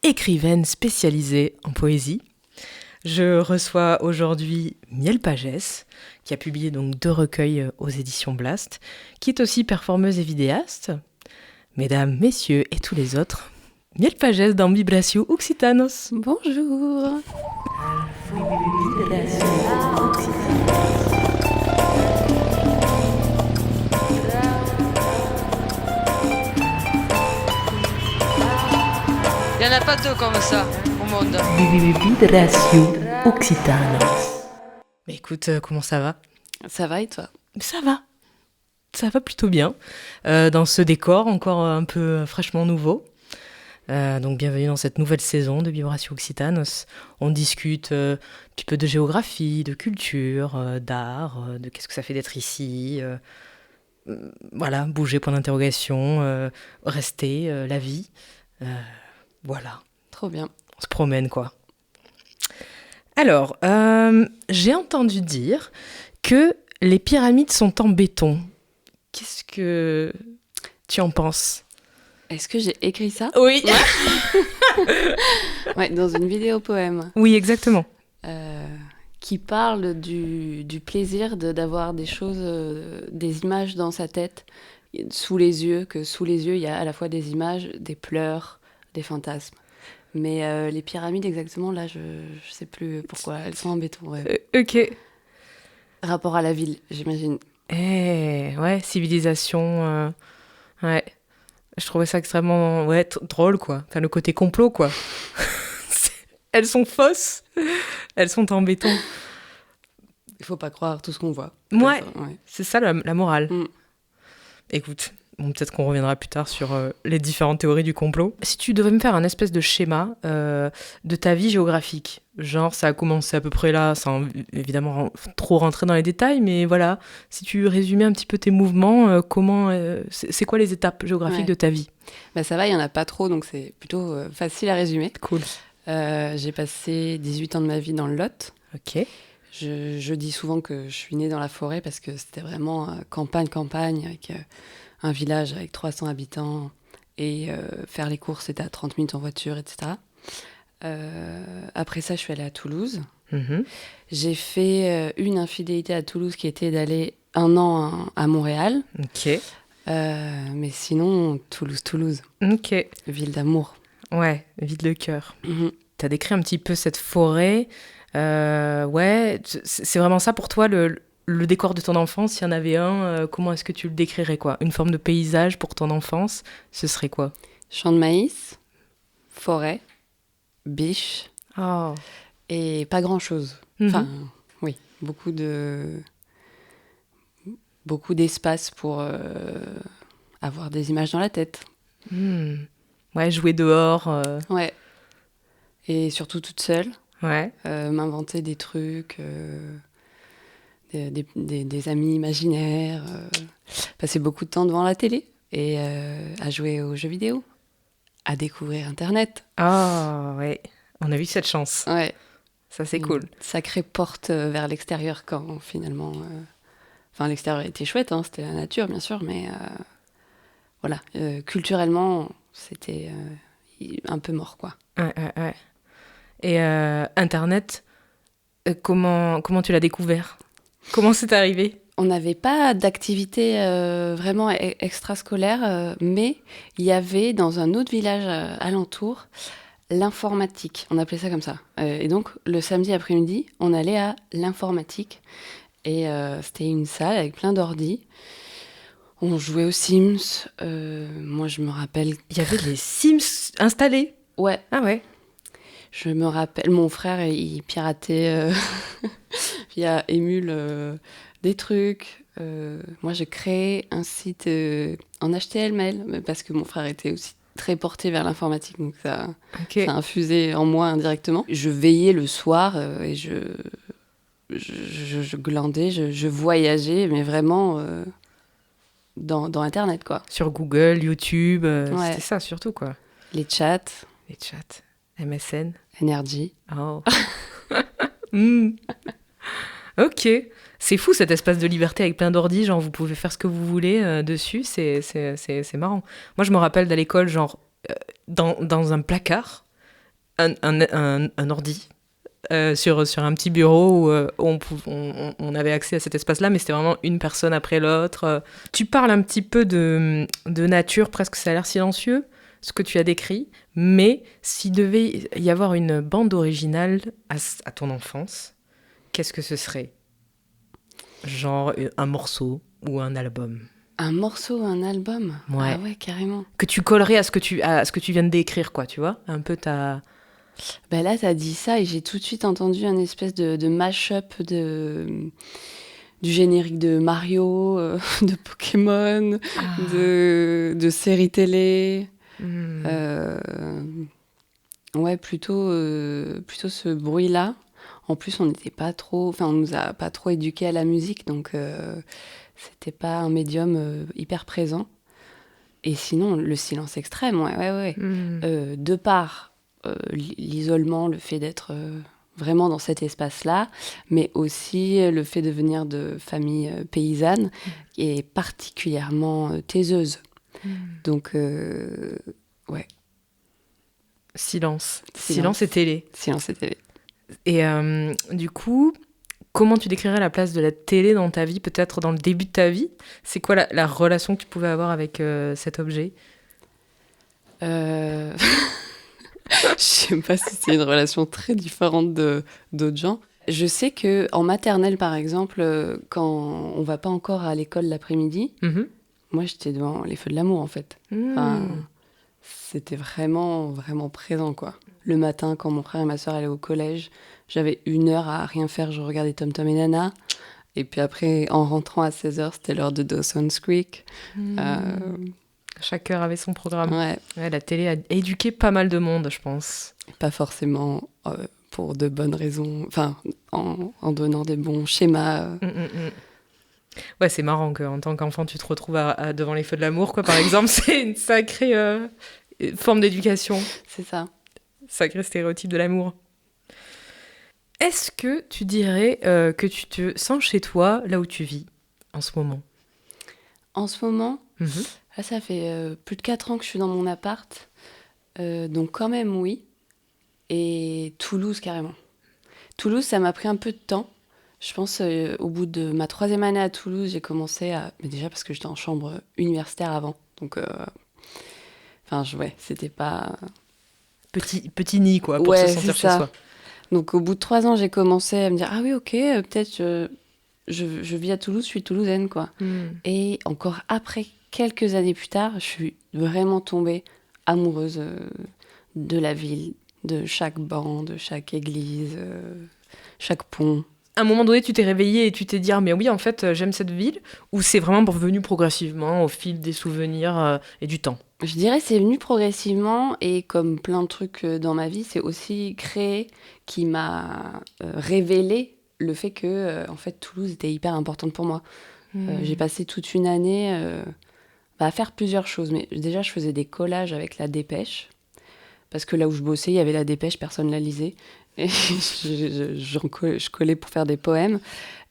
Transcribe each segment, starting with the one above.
écrivaine spécialisée en poésie. Je reçois aujourd'hui Miel Pagès, qui a publié donc 2 recueils aux éditions Blast, qui est aussi performeuse et vidéaste. Mesdames, messieurs et tous les autres, Miel Pagès dans Vibratio Occitanos. Bonjour. Il n'y en a pas 2 comme ça au monde. Vibratio Occitanos. Mais écoute, comment ça va ? Ça va et toi ? Ça va plutôt bien. Dans ce décor encore un peu fraîchement nouveau. Donc bienvenue dans cette nouvelle saison de Vibratio Occitanos. On discute un petit peu de géographie, de culture, d'art, de qu'est-ce que ça fait d'être ici. Voilà, bouger, point d'interrogation, rester, la vie. Voilà. Trop bien. On se promène, quoi. Alors, j'ai entendu dire que les pyramides sont en béton. Qu'est-ce que tu en penses ? Est-ce que j'ai écrit ça ? Oui. Ouais, dans une vidéo poème Oui, exactement. qui parle du plaisir d'avoir des choses, des images dans sa tête, sous les yeux, que sous les yeux, il y a à la fois des images, des pleurs, des fantasmes. Mais les pyramides, exactement, là, je sais plus pourquoi elles sont en béton. Ouais. Ok. Rapport à la ville, j'imagine. Ouais, civilisation. Ouais. Je trouvais ça extrêmement drôle, quoi. Enfin, le côté complot, quoi. Elles sont fausses. Elles sont en béton. Il faut pas croire tout ce qu'on voit. Ouais, Ouais. c'est ça la morale. Mm. Écoute, peut-être qu'on reviendra plus tard sur les différentes théories du complot. Si tu devais me faire un espèce de schéma de ta vie géographique, genre ça a commencé à peu près là, sans évidemment trop rentrer dans les détails, mais voilà, si tu résumais un petit peu tes mouvements, c'est quoi les étapes géographiques de ta vie ? Bah ça va, il y en a pas trop, donc c'est plutôt facile à résumer. Cool. J'ai passé 18 ans de ma vie dans le Lot. Ok. Je dis souvent que je suis née dans la forêt parce que c'était vraiment campagne, avec un village avec 300 habitants. Et faire les courses, c'était à 30 minutes en voiture, etc. Après ça, je suis allée à Toulouse. Mm-hmm. J'ai fait une infidélité à Toulouse qui était d'aller 1 an à Montréal. Ok. Mais sinon, Toulouse. Ok. Ville d'amour. Ouais, vide le cœur. Mhm. T'as décrit un petit peu cette forêt. Ouais, c'est vraiment ça pour toi le décor de ton enfance. S'il y en avait un, comment est-ce que tu le décrirais, quoi ? Une forme de paysage pour ton enfance, ce serait quoi ? Champ de maïs, forêt, biche Oh. et pas grand-chose. Mhm. Enfin, oui, beaucoup d'espace pour avoir des images dans la tête. Hmm. Ouais, jouer dehors. Ouais. Et surtout toute seule, Ouais. m'inventer des trucs, des amis imaginaires, passer beaucoup de temps devant la télé et à jouer aux jeux vidéo, à découvrir Internet. Ah, ouais. On a eu cette chance. Ouais. Ça, c'est cool. Une sacrée porte vers l'extérieur quand finalement... Enfin, l'extérieur était chouette, hein, c'était la nature, bien sûr, mais voilà, culturellement, c'était un peu mort, quoi. Ouais. Et Internet, comment tu l'as découvert ? Comment c'est arrivé ? On n'avait pas d'activité vraiment extrascolaire, mais il y avait dans un autre village alentour l'informatique. On appelait ça comme ça. Et donc, le samedi après-midi, on allait à l'informatique. Et c'était une salle avec plein d'ordi. On jouait aux Sims. Moi, je me rappelle... Il y avait les Sims installés. Ouais. Ah ouais. Je me rappelle, mon frère, il piratait via Emule des trucs. Moi, j'ai créé un site en HTML, parce que mon frère était aussi très porté vers l'informatique, donc ça a infusé en moi indirectement. Je veillais le soir et je glandais, je voyageais, mais vraiment dans Internet, quoi. Sur Google, YouTube, Ouais. c'était ça surtout, quoi. Les chats, Les chats, MSN. Energy. Oh. Ok. C'est fou cet espace de liberté avec plein d'ordi, genre vous pouvez faire ce que vous voulez dessus, c'est marrant. Moi je me rappelle d'aller à l'école, genre dans un placard, un ordi sur un petit bureau où on avait accès à cet espace-là, mais c'était vraiment une personne après l'autre. Tu parles un petit peu de nature, presque ça a l'air silencieux, ce que tu as décrit, mais s'il devait y avoir une bande originale à ton enfance, qu'est-ce que ce serait? Genre un morceau ou un album? Un morceau, un album? Ouais. Ah ouais, carrément. Que tu collerais à ce que tu viens de décrire, quoi, tu vois? Un peu ta... Ben là, t'as dit ça et j'ai tout de suite entendu un espèce de mash-up du générique de Mario, de Pokémon, de séries télé. Euh, ouais, plutôt ce bruit-là. En plus, on n'était pas trop... Enfin, on nous a pas trop éduqués à la musique, donc c'était pas un médium hyper présent. Et sinon, le silence extrême, ouais. De par l'isolement, le fait d'être vraiment dans cet espace-là, mais aussi le fait de venir de famille paysanne et particulièrement taiseuse. Donc, ouais. Silence et télé. Silence et télé. Et du coup, comment tu décrirais la place de la télé dans ta vie, peut-être dans le début de ta vie? C'est quoi la relation que tu pouvais avoir avec cet objet? Je sais pas si c'est une relation très différente d'autres gens. Je sais que en maternelle, par exemple, quand on va pas encore à l'école l'après-midi, moi j'étais devant les feux de l'amour en fait. Enfin, c'était vraiment, vraiment présent quoi. Le matin, quand mon frère et ma soeur allaient au collège, j'avais 1 heure à rien faire, je regardais Tom Tom et Nana. Et puis après, en rentrant à 16h, c'était l'heure de Dawson's Creek. Chaque heure avait son programme. Ouais. Ouais, la télé a éduqué pas mal de monde, je pense. Pas forcément pour de bonnes raisons, enfin, en donnant des bons schémas. Ouais, c'est marrant qu'en tant qu'enfant, tu te retrouves devant les feux de l'amour, quoi, par exemple. C'est une sacrée forme d'éducation. C'est ça. Sacré stéréotype de l'amour. Est-ce que tu dirais que tu te sens chez toi, là où tu vis, en ce moment? En ce moment, là, ça fait plus de 4 ans que je suis dans mon appart. Donc quand même, oui. Et Toulouse, carrément. Toulouse, ça m'a pris un peu de temps. Je pense au bout de ma 3e année à Toulouse, j'ai commencé à... Mais déjà parce que j'étais en chambre universitaire avant. Donc, ouais, c'était pas... Petit nid, quoi, pour se sentir chez soi. Donc au bout de 3 ans, j'ai commencé à me dire « Ah oui, ok, peut-être je vis à Toulouse, je suis toulousaine, quoi. » Et encore après, quelques années plus tard, je suis vraiment tombée amoureuse de la ville, de chaque banc, de chaque église, chaque pont. À un moment donné, tu t'es réveillée et tu t'es dit « Ah, mais oui, en fait, j'aime cette ville » ou c'est vraiment venu progressivement au fil des souvenirs et du temps? Je dirais c'est venu progressivement et comme plein de trucs dans ma vie, c'est aussi créé qui m'a révélé le fait que en fait, Toulouse était hyper importante pour moi. J'ai passé toute une année à faire plusieurs choses. Mais déjà, je faisais des collages avec la Dépêche. Parce que là où je bossais, il y avait la Dépêche, personne ne la lisait. Et je collais pour faire des poèmes.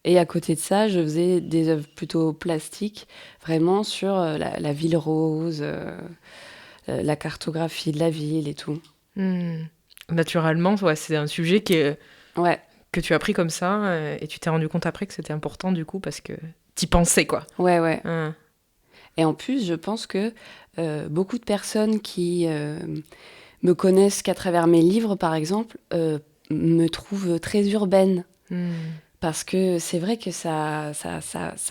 Et à côté de ça, je faisais des œuvres plutôt plastiques, vraiment sur la ville rose, la cartographie de la ville et tout. Naturellement, ouais, c'est un sujet que tu as pris comme ça et tu t'es rendu compte après que c'était important du coup parce que t'y pensais, quoi. Ouais. Et en plus, je pense que beaucoup de personnes qui me connaissent qu'à travers mes livres, par exemple, me trouvent très urbaine. Parce que c'est vrai que ça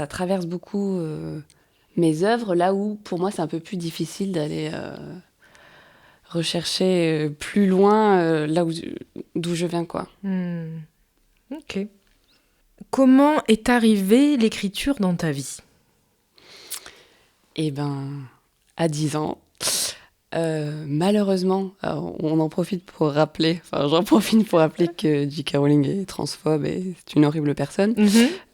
traverse beaucoup mes œuvres, là où, pour moi, c'est un peu plus difficile d'aller rechercher plus loin d'où je viens, quoi. Ok. Comment est arrivée l'écriture dans ta vie? Eh ben, à 10 ans, malheureusement, on en profite pour rappeler, j'en profite pour rappeler que J.K. Rowling est transphobe et c'est une horrible personne.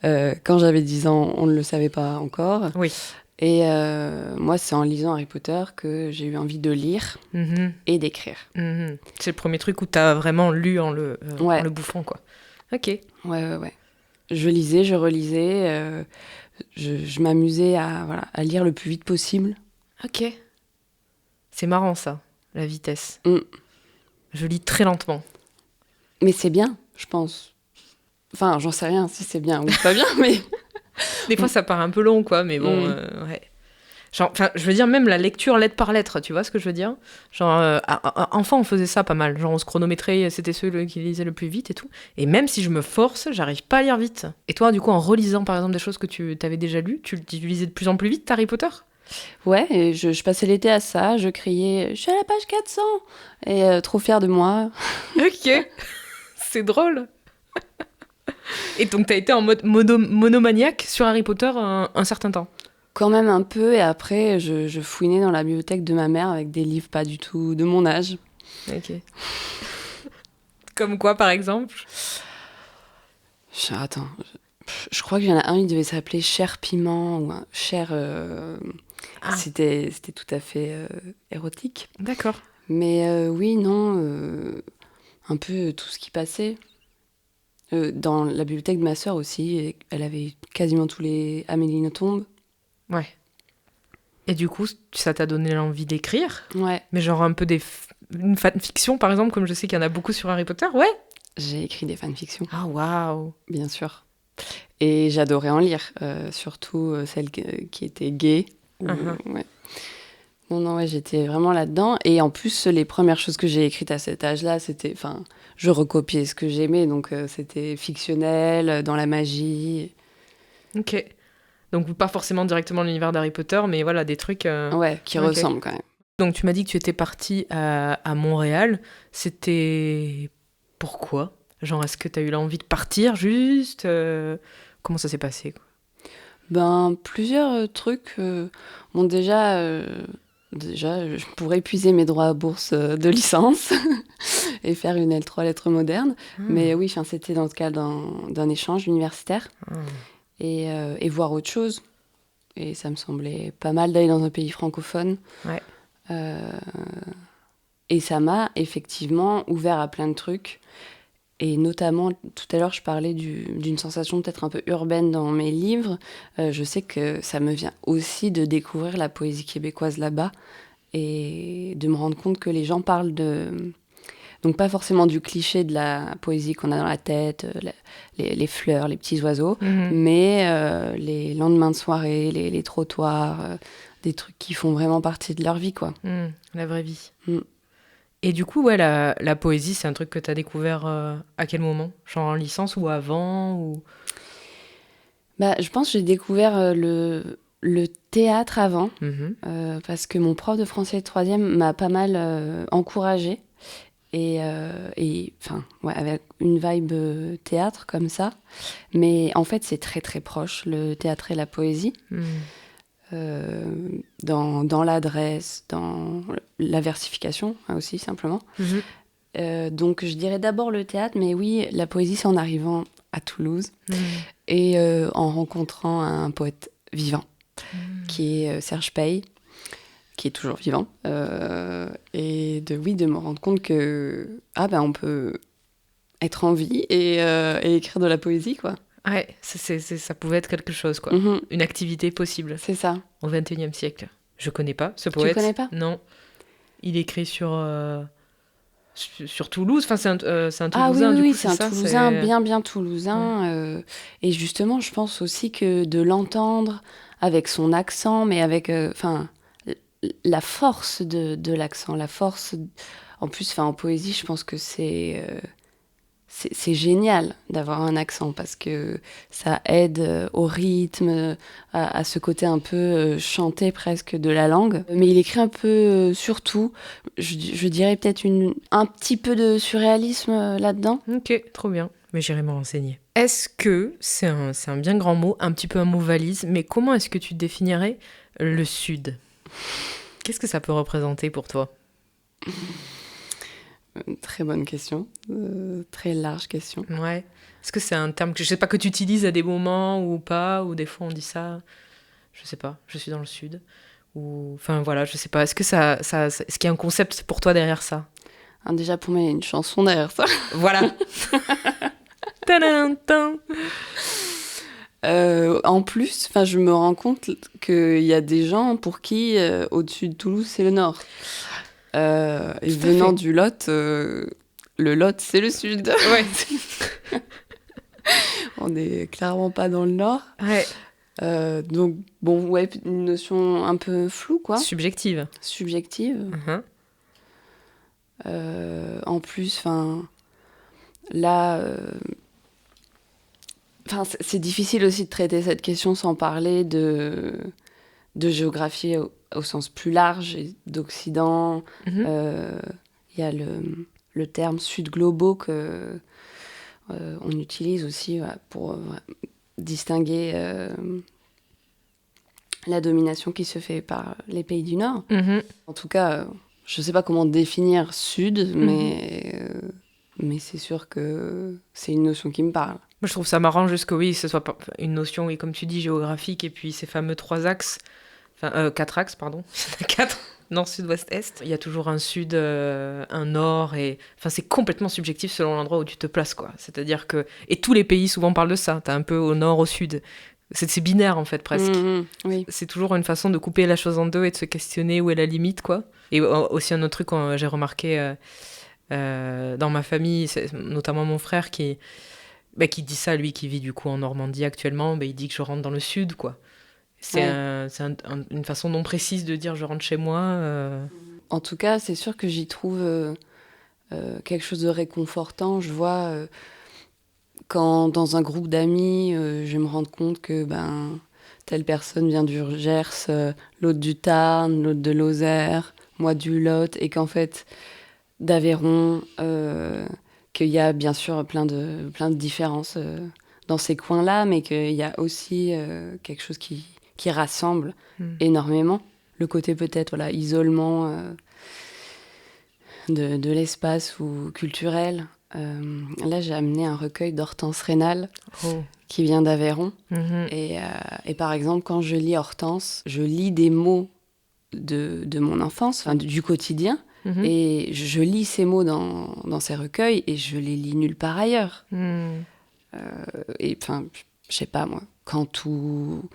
Quand j'avais 10 ans, on ne le savait pas encore. Oui. Et moi, c'est en lisant Harry Potter que j'ai eu envie de lire et d'écrire. C'est le premier truc où tu as vraiment lu en le bouffant, quoi. Ok. Ouais. Je lisais, je relisais, je m'amusais à lire le plus vite possible. Ok. C'est marrant, ça, la vitesse. Je lis très lentement. Mais c'est bien, je pense. Enfin, j'en sais rien si c'est bien ou pas bien, mais... Des fois, ça part un peu long, quoi, mais bon, ouais. Genre, enfin, je veux dire, même la lecture lettre par lettre, tu vois ce que je veux dire? Genre, enfant, on faisait ça pas mal. Genre, on se chronométrait, c'était ceux qui lisaient le plus vite et tout. Et même si je me force, j'arrive pas à lire vite. Et toi, du coup, en relisant, par exemple, des choses que tu avais déjà lues, tu lisais de plus en plus vite, Harry Potter? Ouais, et je passais l'été à ça, je criais « Je suis à la page 400 !» Et trop fière de moi. Ok, c'est drôle. Et donc, t'as été en mode monomaniaque sur Harry Potter un certain temps? Quand même un peu, et après, je fouinais dans la bibliothèque de ma mère avec des livres pas du tout de mon âge. Ok. Comme quoi, par exemple? Attends, je crois qu'il y en a un, il devait s'appeler Cher Piment, ou un Cher... Ah. C'était tout à fait érotique. D'accord. Mais oui, non, un peu tout ce qui passait. Dans la bibliothèque de ma sœur aussi, elle avait quasiment tous les Amélie Nothomb. Ouais. Et du coup, ça t'a donné l'envie d'écrire? Ouais. Mais genre un peu une fanfiction, par exemple, comme je sais qu'il y en a beaucoup sur Harry Potter, ouais? J'ai écrit des fanfictions. Ah, waouh! Bien sûr. Et j'adorais en lire, surtout celles qui étaient gays. Ouais. Non, ouais, j'étais vraiment là-dedans. Et en plus, les premières choses que j'ai écrites à cet âge-là, c'était... Enfin, je recopiais ce que j'aimais, donc c'était fictionnel, dans la magie. Ok. Donc pas forcément directement l'univers d'Harry Potter, mais voilà, des trucs... Ouais, qui ok. ressemblent quand même. Donc tu m'as dit que tu étais partie à Montréal. C'était... Pourquoi? Genre, est-ce que tu as eu l'envie de partir juste Comment ça s'est passé, quoi? Ben, plusieurs trucs. Bon, déjà, pour épuiser mes droits à bourse de licence et faire une L3 lettres modernes. Mais oui, c'était dans le cadre d'un échange universitaire et voir autre chose. Et ça me semblait pas mal d'aller dans un pays francophone. Ouais. Et ça m'a effectivement ouvert à plein de trucs. Et notamment, tout à l'heure, je parlais d'une sensation peut-être un peu urbaine dans mes livres. Je sais que ça me vient aussi de découvrir la poésie québécoise là-bas et de me rendre compte que les gens parlent de... Donc pas forcément du cliché de la poésie qu'on a dans la tête, les fleurs, les petits oiseaux, mais les lendemains de soirée, les trottoirs, des trucs qui font vraiment partie de leur vie, quoi. La vraie vie. Et du coup, ouais, la poésie, c'est un truc que tu as découvert à quel moment? Genre en licence ou avant ou... Bah, je pense que j'ai découvert le théâtre avant, parce que mon prof de français de troisième m'a pas mal encouragée. Et enfin, ouais, avec une vibe théâtre comme ça. Mais en fait, c'est très très proche, le théâtre et la poésie. Dans l'adresse, dans la versification aussi, simplement. Donc, je dirais d'abord le théâtre, mais oui, la poésie, c'est en arrivant à Toulouse et en rencontrant un poète vivant, qui est Serge Pey, qui est toujours vivant, et de me rendre compte que on peut être en vie et écrire de la poésie, quoi. Ouais, ça pouvait être quelque chose, quoi. Une activité possible. C'est ça. Au XXIe siècle. Je connais pas ce poète. Tu connais pas? Non. Il écrit sur Toulouse. Enfin, c'est un Toulousain, ah oui, du oui, coup, c'est un ça, Toulousain, bien Toulousain. Et justement, je pense aussi que de l'entendre avec son accent, mais avec la force de l'accent, la force... En plus, en poésie, je pense que c'est génial d'avoir un accent parce que ça aide au rythme, à ce côté un peu chanté presque de la langue. Mais il écrit un peu sur tout. Je dirais peut-être un petit peu de surréalisme là-dedans. Ok, trop bien. Mais j'irai me renseigner. Est-ce que, c'est un bien grand mot, un petit peu un mot valise, mais comment est-ce que tu définirais le Sud? Qu'est-ce que ça peut représenter pour toi? Très bonne question, très large question. Ouais. Est-ce que c'est un terme que je sais pas que tu utilises à des moments ou pas, ou des fois on dit ça, je sais pas, je suis dans le Sud, ou enfin voilà, je sais pas. Est-ce que est-ce qu'il y a un concept pour toi derrière ça? Déjà pour moi, il y a une chanson derrière ça. Voilà. En plus, je me rends compte qu'il y a des gens pour qui au-dessus de Toulouse, c'est le Nord. Et venant du Lot, le Lot, c'est le sud. Ouais. On n'est clairement pas dans le nord. Ouais. Donc, bon, ouais, une notion un peu floue, quoi. Subjective. Subjective. Mhm. En plus, là, c'est difficile aussi de traiter cette question sans parler de géographie au sens plus large et d'Occident. Mhm. Il y a le terme sud-globaux que on utilise aussi pour distinguer la domination qui se fait par les pays du Nord. Mhm. En tout cas, je ne sais pas comment définir sud, mais c'est sûr que c'est une notion qui me parle. Moi, je trouve ça marrant juste que oui, ce soit pas une notion, oui, comme tu dis, géographique, et puis ces fameux 3 axes, enfin 4 axes, pardon, il y en a 4, nord, sud, ouest, est. Il y a toujours un sud, un nord, et enfin c'est complètement subjectif selon l'endroit où tu te places, quoi. C'est-à-dire que, et tous les pays souvent parlent de ça, t'as un peu au nord, au sud. C'est binaire en fait presque. Oui. C'est toujours une façon de couper la chose en deux et de se questionner où est la limite, quoi. Et aussi un autre truc que j'ai remarqué dans ma famille, c'est notamment mon frère qui dit ça, lui qui vit du coup en Normandie actuellement, il dit que je rentre dans le sud, quoi. C'est une façon non précise de dire je rentre chez moi. En tout cas, c'est sûr que j'y trouve quelque chose de réconfortant. Je vois quand dans un groupe d'amis, je vais me rendre compte que telle personne vient du Gers, l'autre du Tarn, l'autre de Lozère, moi du Lot, et qu'en fait d'Aveyron, qu'il y a bien sûr plein de différences dans ces coins-là, mais qu'il y a aussi quelque chose qui rassemble énormément. Le côté peut-être isolement de l'espace ou culturel. Là, j'ai amené un recueil d'Hortense Rénal qui vient d'Aveyron. Et par exemple, quand je lis Hortense, je lis des mots de mon enfance, du quotidien. Et je lis ces mots dans ces recueils et je les lis nulle part ailleurs. Et je sais pas moi, Cantou,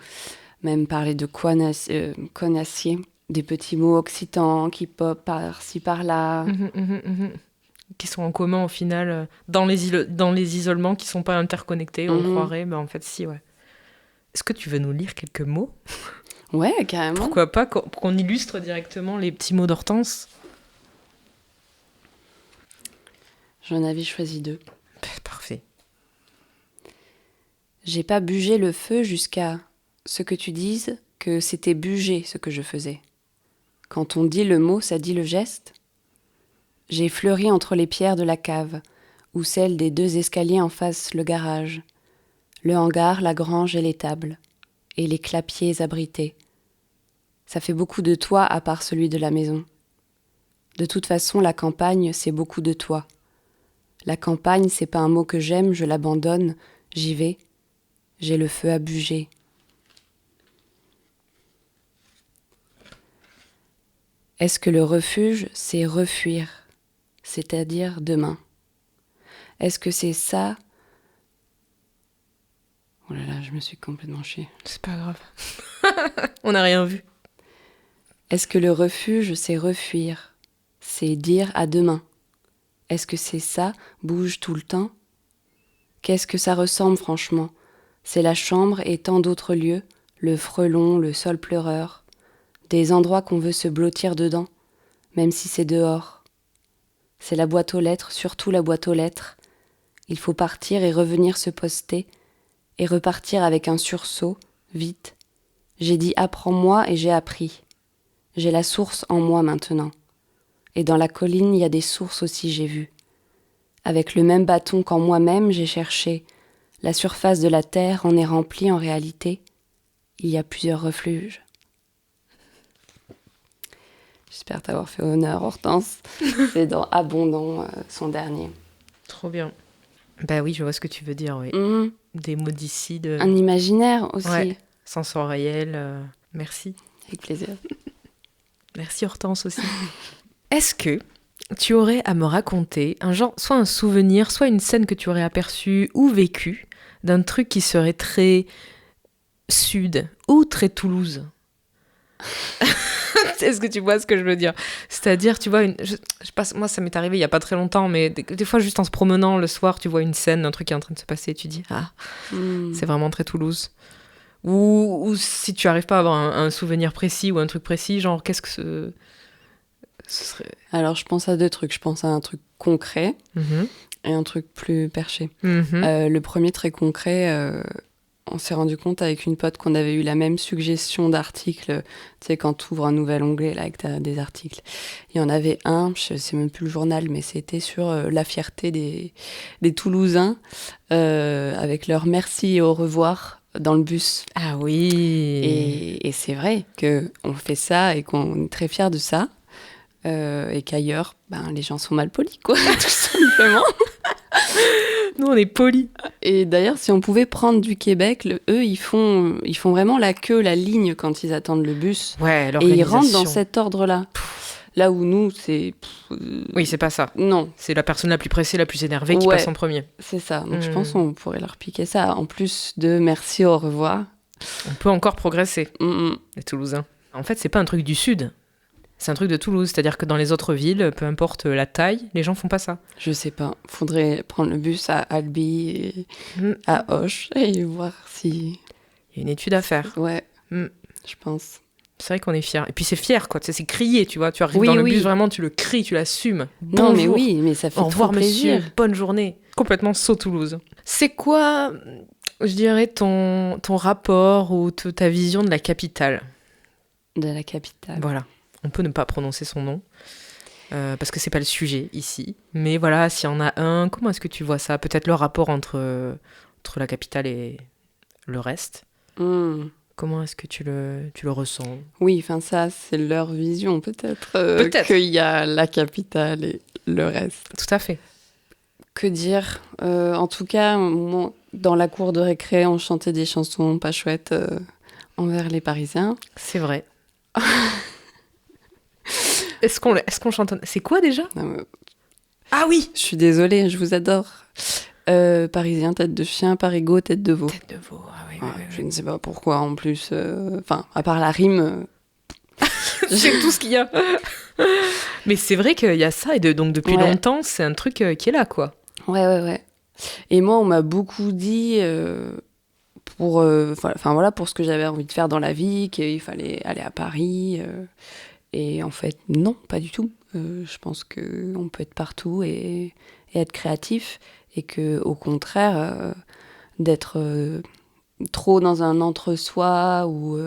même parler de Conassier, des petits mots occitans qui popent par-ci par-là. Qui sont en commun au final dans les isolements qui sont pas interconnectés, on croirait, mais en fait si, ouais. Est-ce que tu veux nous lire quelques mots ? Ouais, carrément. Pourquoi pas, pour qu'on illustre directement les petits mots d'Hortense ? J'en avais choisi 2. Parfait. J'ai pas bugé le feu jusqu'à ce que tu dises que c'était buger ce que je faisais. Quand on dit le mot, ça dit le geste. J'ai fleuri entre les pierres de la cave, ou celles des 2 escaliers en face le garage, le hangar, la grange et l'étable, et les clapiers abrités. Ça fait beaucoup de toit à part celui de la maison. De toute façon, la campagne, c'est beaucoup de toit. La campagne, c'est pas un mot que j'aime, je l'abandonne, j'y vais. J'ai le feu à buger. Est-ce que le refuge, c'est refuir, c'est-à-dire demain? Est-ce que c'est ça? Oh là là, je me suis complètement chiée. C'est pas grave. On n'a rien vu. Est-ce que le refuge, c'est refuir, c'est dire à demain? Est-ce que c'est ça, bouge tout le temps? Qu'est-ce que ça ressemble franchement? C'est la chambre et tant d'autres lieux, le frelon, le sol pleureur, des endroits qu'on veut se blottir dedans, même si c'est dehors. C'est la boîte aux lettres, surtout la boîte aux lettres. Il faut partir et revenir se poster, et repartir avec un sursaut, vite. J'ai dit apprends-moi et j'ai appris. J'ai la source en moi maintenant. Et dans la colline, il y a des sources aussi, j'ai vu. Avec le même bâton qu'en moi-même, j'ai cherché. La surface de la terre en est remplie en réalité. Il y a plusieurs refuges. J'espère t'avoir fait honneur, Hortense. C'est dans Abondant, son dernier. Trop bien. Bah oui, je vois ce que tu veux dire, oui. Des mots d'ici. Un imaginaire aussi. Ouais, sensoriel. Merci. Avec plaisir. Merci Hortense aussi. Est-ce que tu aurais à me raconter soit un souvenir, soit une scène que tu aurais aperçue ou vécue d'un truc qui serait très sud ou très Toulouse? Est-ce que tu vois ce que je veux dire? C'est-à-dire, tu vois, je passe, moi, ça m'est arrivé il y a pas très longtemps, mais des fois, juste en se promenant le soir, tu vois une scène, un truc qui est en train de se passer, et tu dis, ah, c'est vraiment très Toulouse. Ou si tu arrives pas à avoir un souvenir précis ou un truc précis, genre, qu'est-ce que ce serait? Alors, je pense à deux trucs. Je pense à un truc concret Mhm. et un truc plus perché. Mhm. Le premier très concret, on s'est rendu compte avec une pote qu'on avait eu la même suggestion d'articles. Tu sais, quand tu ouvres un nouvel onglet là, et que tu as des articles. Il y en avait un, je sais même plus le journal, mais c'était sur la fierté des Toulousains avec leur merci et au revoir dans le bus. Ah oui. Et c'est vrai qu'on fait ça et qu'on est très fiers de ça. Et qu'ailleurs, les gens sont mal polis, quoi, tout simplement. Nous, on est polis. Et d'ailleurs, si on pouvait prendre du Québec, eux, ils font vraiment la queue, la ligne quand ils attendent le bus. Ouais, Et l'organisation. ils rentrent dans cet ordre-là. Là où nous, c'est... Oui, c'est pas ça. Non, C'est la personne la plus pressée, la plus énervée qui Ouais. passe en premier. c'est ça. Donc je pense qu'on pourrait leur piquer ça. En plus de merci, au revoir. On peut encore progresser, Mm. les Toulousains. En fait, c'est pas un truc du Sud. C'est un truc de Toulouse. C'est-à-dire que dans les autres villes, peu importe la taille, les gens font pas ça. Je sais pas. Faudrait prendre le bus à Albi et à Auch et voir si... Il y a une étude à faire. Ouais, Mm. je pense. C'est vrai qu'on est fiers. Et puis c'est fier, quoi. Tu sais, c'est crier, tu vois. Tu arrives Oui, dans le oui. bus, vraiment, tu le cries, tu l'assumes. Non, mais Bonjour. oui, mais ça fait Au trop revoir, plaisir. monsieur. Bonne journée. Complètement saut Toulouse. C'est quoi, je dirais, ton rapport ou ta vision de la capitale? De la capitale. Voilà. On peut ne pas prononcer son nom. Parce que c'est pas le sujet ici. Mais voilà, s'il y en a un, comment est-ce que tu vois ça? Peut-être le rapport entre la capitale et le reste. Mm. Comment est-ce que tu le ressens? Oui, enfin ça, c'est leur vision peut-être. Peut-être. Qu'il y a la capitale et le reste. Tout à fait. Que dire En tout cas, moi, dans la cour de récré, on chantait des chansons pas chouettes envers les Parisiens. C'est vrai. Est-ce qu'on chantonne? C'est quoi déjà? Non, mais Ah oui! je suis désolée, je vous adore. Parisien, tête de chien, parigot, tête de veau. Tête de veau, ah oui, Ouais, oui, je ne sais pas pourquoi en plus. Enfin, à part la rime. J'aime tout ce qu'il y a. Mais c'est vrai qu'il y a ça, et donc depuis Ouais. longtemps, c'est un truc qui est là, quoi. Ouais. Et moi, on m'a beaucoup dit pour ce que j'avais envie de faire dans la vie, qu'il fallait aller à Paris. Et en fait, non, pas du tout. Je pense qu'on peut être partout et être créatif. Et que, au contraire, d'être trop dans un entre-soi ou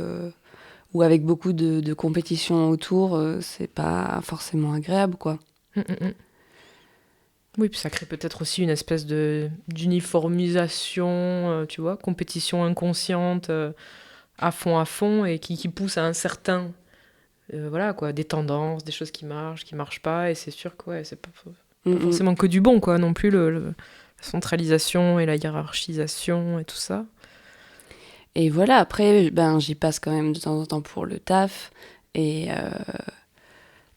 avec beaucoup de compétition autour, c'est pas forcément agréable, quoi. Oui, puis ça crée peut-être aussi une espèce d'uniformisation, tu vois, compétition inconsciente à fond, et qui pousse à un certain, voilà, quoi, des tendances, des choses qui marchent pas, et c'est sûr que, ouais, c'est pas forcément que du bon, quoi, non plus, la centralisation et la hiérarchisation et tout ça. Et voilà, après, j'y passe quand même de temps en temps pour le taf. Et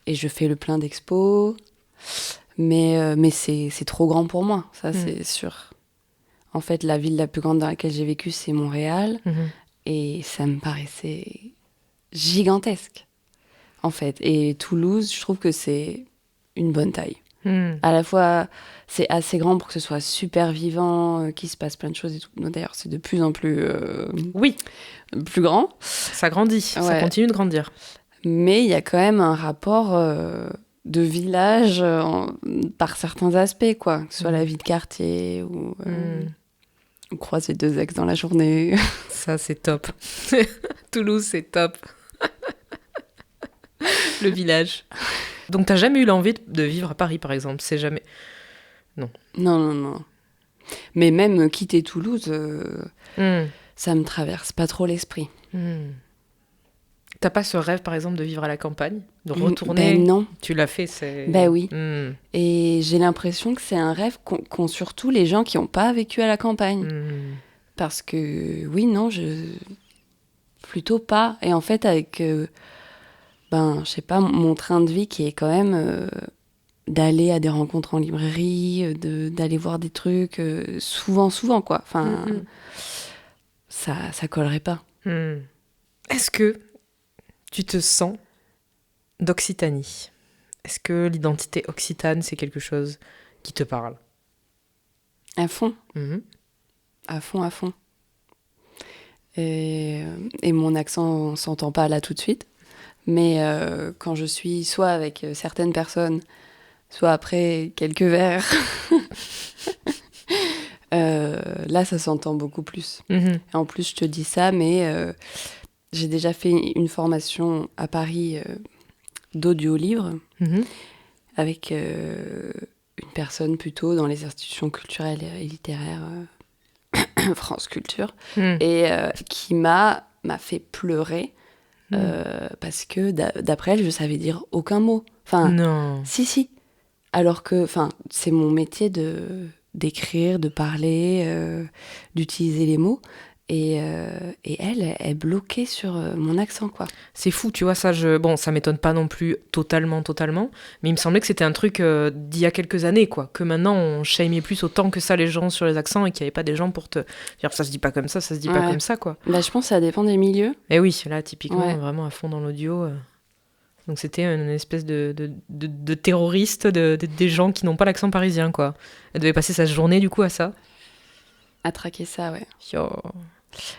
je fais le plein d'expos. Mais c'est trop grand pour moi, ça c'est sûr. En fait, la ville la plus grande dans laquelle j'ai vécu, c'est Montréal. Et ça me paraissait gigantesque, en fait. Et Toulouse, je trouve que c'est une bonne taille. À la fois, c'est assez grand pour que ce soit super vivant, qu'il se passe plein de choses et tout. D'ailleurs, c'est de plus en plus Oui, plus grand. ça grandit, ça Ouais. continue de grandir. Mais il y a quand même un rapport de village par certains aspects, quoi. Que ce soit la vie de quartier ou croiser deux ex dans la journée. Ça, c'est top. Toulouse, c'est top. Le village. Donc, t'as jamais eu l'envie de vivre à Paris, par exemple? C'est jamais... Non. Mais même quitter Toulouse, ça me traverse pas trop l'esprit. T'as pas ce rêve, par exemple, de vivre à la campagne? De retourner? Non. Tu l'as fait, c'est... Oui. Et j'ai l'impression que c'est un rêve qu'ont surtout les gens qui n'ont pas vécu à la campagne. Parce que, oui, non, plutôt pas. Et en fait, avec, je sais pas, mon train de vie qui est quand même d'aller à des rencontres en librairie, d'aller voir des trucs, souvent, quoi. Enfin, ça collerait pas. Est-ce que tu te sens d'Occitanie. Est-ce que l'identité occitane, c'est quelque chose qui te parle? À fond, Mhm. à fond, à fond. Et mon accent s'entend pas là tout de suite. Mais quand je suis soit avec certaines personnes, soit après quelques verres, là, ça s'entend beaucoup plus. Mhm. Et en plus, je te dis ça, mais j'ai déjà fait une formation à Paris d'audio-livre Mhm. avec une personne plutôt dans les institutions culturelles et littéraires France Culture, Mhm. et qui m'a fait pleurer parce que d'après elle, je savais dire aucun mot. Enfin, Non. si. Alors que, c'est mon métier d'écrire, de parler, d'utiliser les mots. Et elle est bloquée sur mon accent, quoi. C'est fou, tu vois, bon, ça m'étonne pas non plus totalement, mais il me semblait que c'était un truc d'il y a quelques années, quoi. Que maintenant, on shameait plus autant que ça les gens sur les accents et qu'il n'y avait pas des gens pour te dire ça se dit pas comme ça se dit pas Ouais. comme ça, quoi. Bah, je pense que ça dépend des milieux. Et oui, là, typiquement, Ouais. vraiment à fond dans l'audio. Donc c'était une espèce de terroriste des gens qui n'ont pas l'accent parisien, quoi. Elle devait passer sa journée, du coup, à ça. À traquer ça, ouais. Yo.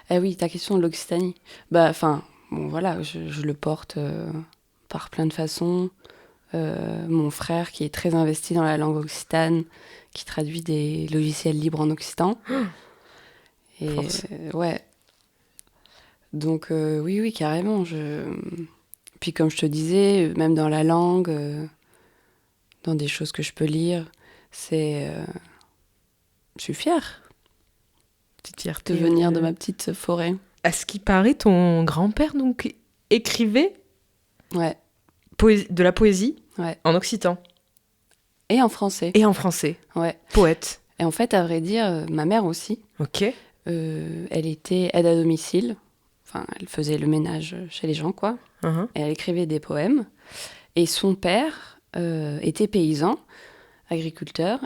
Eh oui, ta question de l'Occitanie. Bah, bon, voilà, je le porte par plein de façons. Mon frère, qui est très investi dans la langue occitane, qui traduit des logiciels libres en occitan. Et Force. ouais. Donc, oui, carrément. Puis, comme je te disais, même dans la langue, dans des choses que je peux lire, je suis fière Petite fierté. de venir de ma petite forêt. À ce qui paraît, ton grand-père, donc, écrivait Ouais, de la poésie ouais. en occitan Et en français. et en français. Ouais. Poète. Et en fait, à vrai dire, ma mère aussi. Ok. Elle était aide à domicile. Enfin, elle faisait le ménage chez les gens, quoi. Uh-huh. Et elle écrivait des poèmes. Et son père était paysan, agriculteur,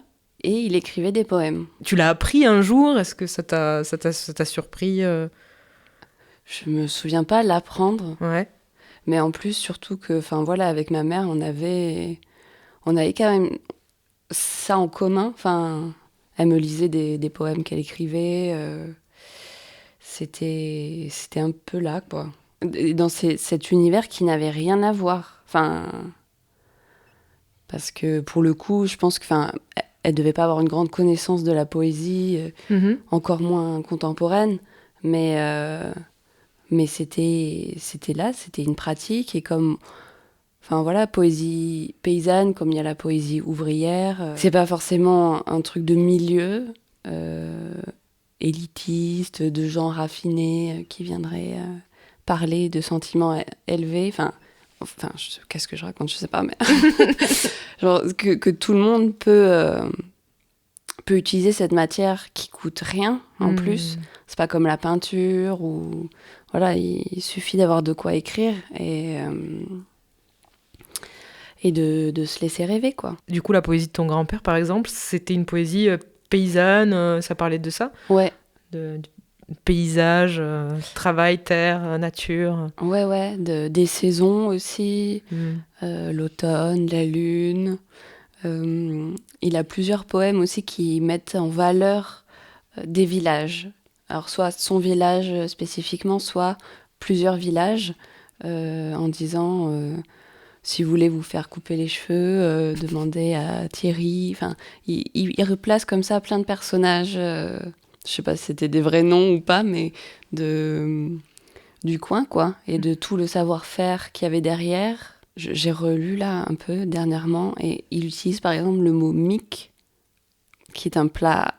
et il écrivait des poèmes. Tu l'as appris un jour? Est-ce que ça t'a surpris Je me souviens pas l'apprendre, Ouais. mais en plus, surtout que, voilà, avec ma mère, on avait quand même ça en commun. Elle me lisait des poèmes qu'elle écrivait. C'était un peu là, quoi. Dans cet univers qui n'avait rien à voir. Parce que pour le coup, je pense que, elle devait pas avoir une grande connaissance de la poésie, Mhm. encore moins contemporaine, mais c'était là, c'était une pratique. Et comme, voilà, poésie paysanne, comme il y a la poésie ouvrière, c'est pas forcément un truc de milieu élitiste, de gens raffinés qui viendraient parler de sentiments élevés. Qu'est-ce que je raconte, je sais pas, mais genre que tout le monde peut utiliser cette matière qui coûte rien en plus. C'est pas comme la peinture ou voilà, il suffit d'avoir de quoi écrire et de se laisser rêver, quoi. Du coup, la poésie de ton grand-père, par exemple, c'était une poésie paysanne, ça parlait de ça? Ouais, Du paysage, travail, terre, nature. ouais, des saisons aussi, Mm. l'automne, la lune. Il a plusieurs poèmes aussi qui mettent en valeur des villages. Alors, soit son village spécifiquement, soit plusieurs villages, en disant si vous voulez vous faire couper les cheveux, demandez à Thierry. Il replace comme ça plein de personnages. Je sais pas si c'était des vrais noms ou pas, mais du coin, quoi, et de tout le savoir-faire qu'il y avait derrière. J'ai relu là un peu dernièrement, et il utilise par exemple le mot mic, qui est un plat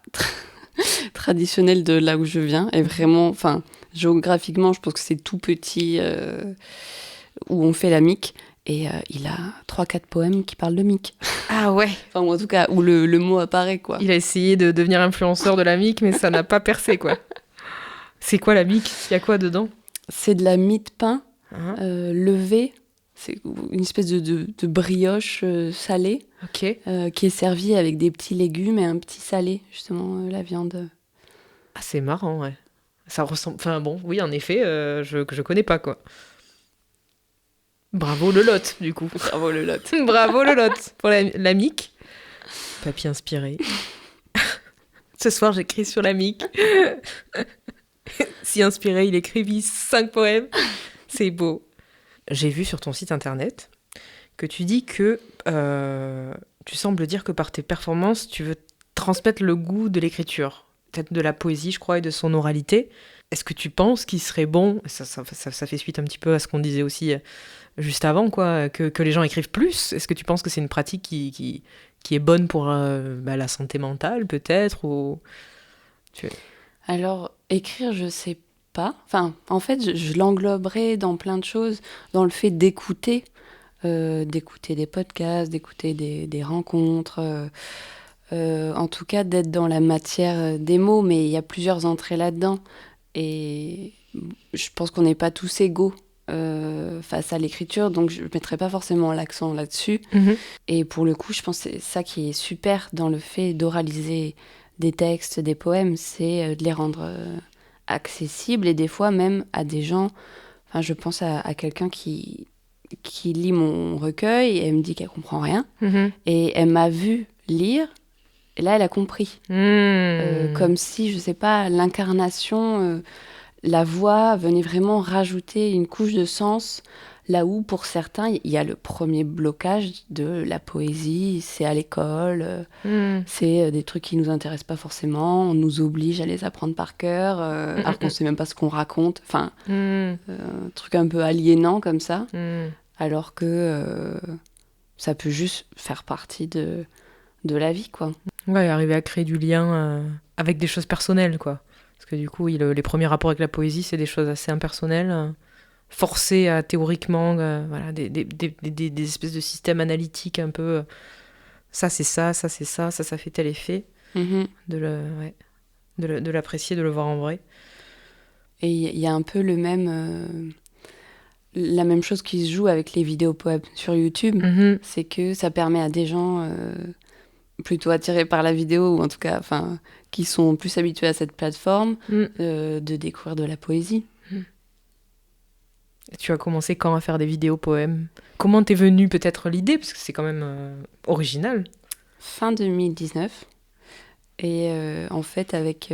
traditionnel de là où je viens, et vraiment, géographiquement, je pense que c'est tout petit où on fait la mic, et il a 3-4 poèmes qui parlent de mic. Ah ouais. Ou en tout cas, où le mot apparaît, quoi. Il a essayé de devenir influenceur de la mic, mais ça n'a pas percé, quoi. C'est quoi la mic? Il y a quoi dedans? C'est de la mie de pain Hein. levée. C'est une espèce de brioche salée Ok. qui est servie avec des petits légumes et un petit salé, justement, la viande. Ah, c'est marrant, ouais. Ça ressemble... Enfin bon, oui, en effet, je connais pas, quoi. Bravo le lot, du coup. Bravo le lot. Bravo le lot pour la mic. Papier inspiré. Ce soir, j'écris sur la mic. Si inspiré, il écrivit 5 poèmes. C'est beau. J'ai vu sur ton site internet que tu dis que tu sembles dire que par tes performances, tu veux transmettre le goût de l'écriture, peut-être de la poésie, je crois, et de son oralité. Est-ce que tu penses qu'il serait bon, ça fait suite un petit peu à ce qu'on disait aussi juste avant, quoi, que les gens écrivent plus? Est-ce que tu penses que c'est une pratique qui est bonne pour la santé mentale, peut-être ou... Alors, écrire, je sais pas. Enfin, en fait, je l'engloberais dans plein de choses, dans le fait d'écouter des podcasts, d'écouter des rencontres, en tout cas d'être dans la matière des mots, mais il y a plusieurs entrées là-dedans. Et je pense qu'on n'est pas tous égaux face à l'écriture, donc je ne mettrai pas forcément l'accent là-dessus. Et pour le coup, je pense que c'est ça qui est super dans le fait d'oraliser des textes, des poèmes, c'est de les rendre accessibles et des fois même à des gens. Enfin, je pense à quelqu'un qui lit mon recueil et elle me dit qu'elle comprend rien. Et elle m'a vu lire et là, elle a compris. Comme si, je sais pas, l'incarnation, la voix venait vraiment rajouter une couche de sens. Là où, pour certains, il y a le premier blocage de la poésie, c'est à l'école, c'est des trucs qui nous intéressent pas forcément, on nous oblige à les apprendre par cœur, alors qu'on sait même pas ce qu'on raconte. Enfin, un truc un peu aliénant comme ça, alors que ça peut juste faire partie de la vie, quoi. Ouais, arriver à créer du lien avec des choses personnelles, quoi. Parce que du coup, les premiers rapports avec la poésie, c'est des choses assez impersonnelles, forcées à théoriquement, voilà, des espèces de systèmes analytiques un peu. Ça, c'est ça, ça, c'est ça, ça fait tel effet. De l'apprécier, de le voir en vrai. Et il y a un peu la même chose qui se joue avec les vidéos poèmes sur YouTube, c'est que ça permet à des gens plutôt attirés par la vidéo, ou en tout cas qui sont plus habitués à cette plateforme, de découvrir de la poésie. Et tu as commencé quand à faire des vidéos poèmes? Comment t'es venue peut-être l'idée? Parce que c'est quand même original. Fin 2019. Et en fait, avec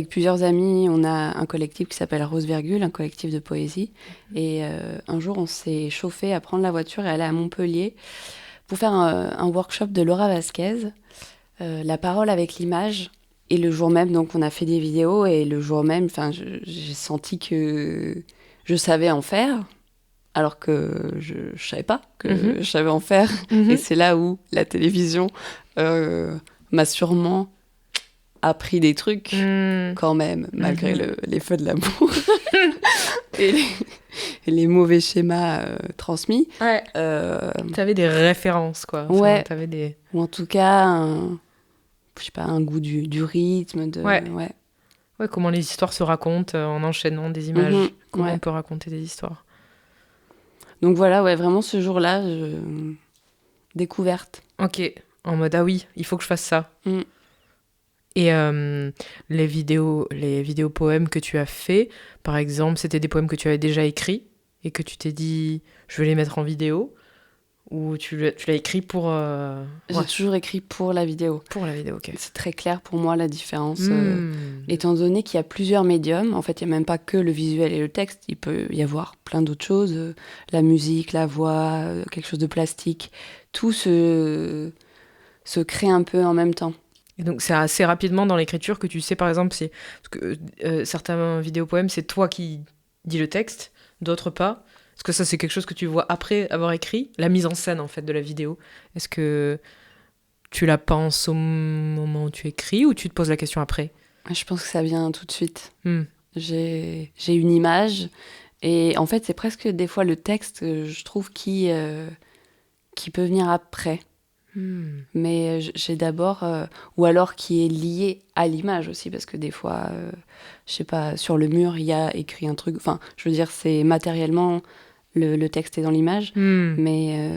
plusieurs amis, on a un collectif qui s'appelle Rose Virgule, un collectif de poésie. Et un jour, on s'est chauffé à prendre la voiture et aller à Montpellier pour faire un workshop de Laura Vasquez, la parole avec l'image. Et le jour même, donc, on a fait des vidéos. Et le jour même, j'ai senti que je savais en faire, alors que je savais pas que je savais en faire. Et c'est là où la télévision m'a sûrement appris des trucs, quand même, malgré les feux de l'amour et les mauvais schémas transmis. Ouais. T'avais des références, quoi. Enfin, ouais. T'avais des... Ou en tout cas, un goût du rythme. Ouais, comment les histoires se racontent en enchaînant des images. Comment on peut raconter des histoires. Donc voilà, ouais, vraiment ce jour-là, découverte. Ok, en mode, ah oui, il faut que je fasse ça. Et les vidéos poèmes que tu as fait, par exemple, c'était des poèmes que tu avais déjà écrits et que tu t'es dit, je vais les mettre en vidéo, ou tu l'as écrit pour... J'ai toujours écrit pour la vidéo. Pour la vidéo, ok. C'est très clair pour moi la différence. Étant donné qu'il y a plusieurs médiums, en fait, il n'y a même pas que le visuel et le texte, il peut y avoir plein d'autres choses, la musique, la voix, quelque chose de plastique, tout se crée un peu en même temps. Et donc c'est assez rapidement dans l'écriture que tu sais, par exemple, parce que certains vidéopoèmes, c'est toi qui dis le texte, d'autres pas. Est-ce que ça, c'est quelque chose que tu vois après avoir écrit? La mise en scène, en fait, de la vidéo. Est-ce que tu la penses au moment où tu écris ou tu te poses la question après? Je pense que ça vient tout de suite. J'ai une image et en fait, c'est presque des fois le texte, je trouve, qui peut venir après. Mais j'ai d'abord... ou alors qui est lié à l'image aussi, parce que des fois, je sais pas, sur le mur, il y a écrit un truc... Enfin, je veux dire, c'est matériellement... Le texte est dans l'image, mais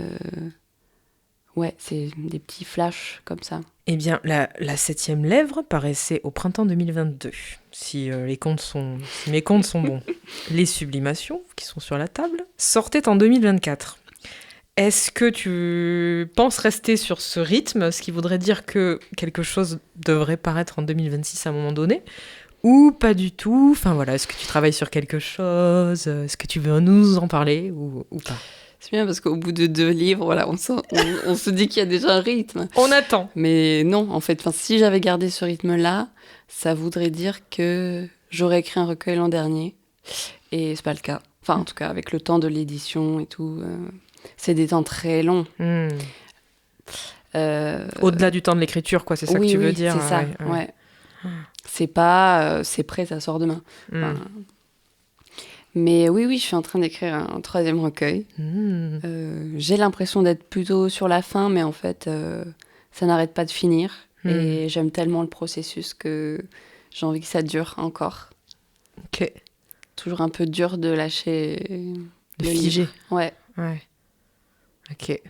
Ouais, c'est des petits flashs comme ça. Eh bien, la 7e lèvre paraissait au printemps 2022, si mes comptes sont bons. Les sublimations, qui sont sur la table, sortaient en 2024. Est-ce que tu penses rester sur ce rythme, ce qui voudrait dire que quelque chose devrait paraître en 2026 à un moment donné, ou pas du tout? Enfin voilà, est-ce que tu travailles sur quelque chose? Est-ce que tu veux nous en parler ou pas? C'est bien parce qu'au bout de 2 livres, voilà, on se dit qu'il y a déjà un rythme. On attend. Mais non, en fait, si j'avais gardé ce rythme-là, ça voudrait dire que j'aurais écrit un recueil l'an dernier. Et c'est pas le cas. Enfin, en tout cas, avec le temps de l'édition et tout, c'est des temps très longs. Au-delà du temps de l'écriture, quoi, c'est ça que tu veux dire? C'est ça, ouais. C'est pas, c'est prêt, ça sort demain. Enfin, mais oui, je suis en train d'écrire un 3e recueil. J'ai l'impression d'être plutôt sur la fin, mais en fait, ça n'arrête pas de finir. Et j'aime tellement le processus que j'ai envie que ça dure encore. Ok. Toujours un peu dur de lâcher De figer. Ouais. Ok.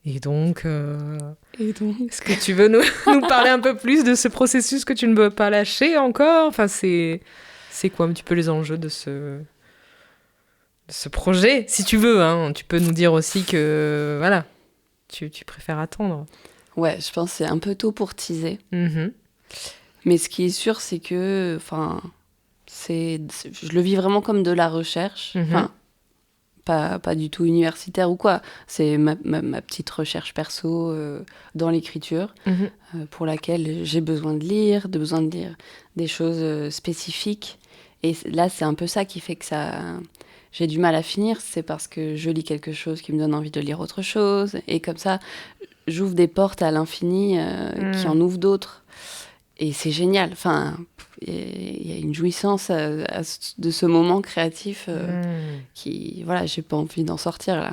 Et donc, est-ce que tu veux nous parler un peu plus de ce processus que tu ne veux pas lâcher encore? Enfin, c'est quoi un petit peu les enjeux de ce projet? Si tu veux, hein, tu peux nous dire aussi que, voilà, tu préfères attendre. Ouais, je pense que c'est un peu tôt pour teaser. Mais ce qui est sûr, c'est que, enfin, je le vis vraiment comme de la recherche. Enfin, pas du tout universitaire ou quoi. C'est ma petite recherche perso dans l'écriture, pour laquelle j'ai besoin de lire des choses spécifiques. Et là, c'est un peu ça qui fait que j'ai du mal à finir. C'est parce que je lis quelque chose qui me donne envie de lire autre chose. Et comme ça, j'ouvre des portes à l'infini qui en ouvrent d'autres. Et c'est génial. Enfin, il y a une jouissance de ce moment créatif qui, voilà, j'ai pas envie d'en sortir là.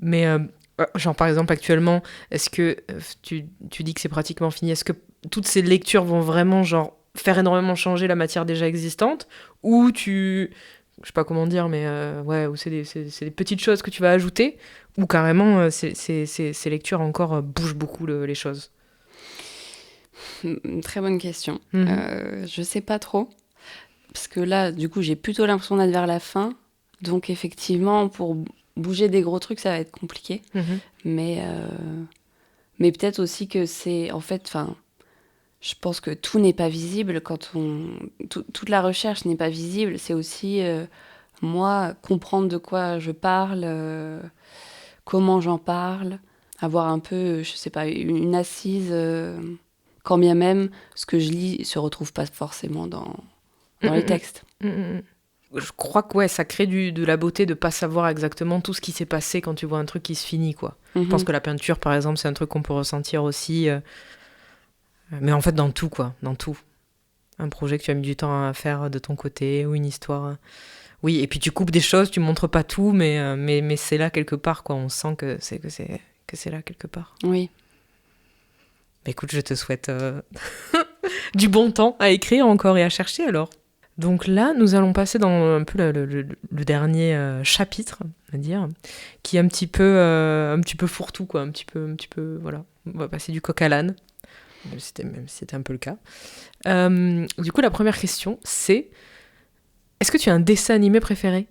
Mais, genre par exemple actuellement, est-ce que tu dis que c'est pratiquement fini? Est-ce que toutes ces lectures vont vraiment genre faire énormément changer la matière déjà existante, ou je sais pas comment dire, mais ouais, ou c'est des petites choses que tu vas ajouter, ou carrément ces lectures encore bougent beaucoup les choses? Très bonne question. Je sais pas trop. Parce que là, du coup, j'ai plutôt l'impression d'être vers la fin. Donc, effectivement, pour bouger des gros trucs, ça va être compliqué. Mais peut-être aussi que c'est... En fait, je pense que tout n'est pas visible quand toute la recherche n'est pas visible. C'est aussi, moi, comprendre de quoi je parle, comment j'en parle, avoir un peu, je sais pas, une assise... quand bien même ce que je lis se retrouve pas forcément dans les textes. Je crois que ouais, ça crée de la beauté de pas savoir exactement tout ce qui s'est passé quand tu vois un truc qui se finit, quoi. Je pense que la peinture, par exemple, c'est un truc qu'on peut ressentir aussi, mais en fait dans tout, quoi, dans tout. Un projet que tu as mis du temps à faire de ton côté, ou une histoire. Oui, et puis tu coupes des choses, tu montres pas tout, mais c'est là quelque part, quoi. On sent que c'est là quelque part. Oui. Écoute, je te souhaite du bon temps à écrire encore et à chercher alors. Donc là, nous allons passer dans un peu le dernier chapitre, on va dire, qui est un petit peu fourre-tout, quoi, un petit peu, voilà. On va passer du coq à l'âne, même si c'était un peu le cas. Du coup, la première question, c'est: est-ce que tu as un dessin animé préféré?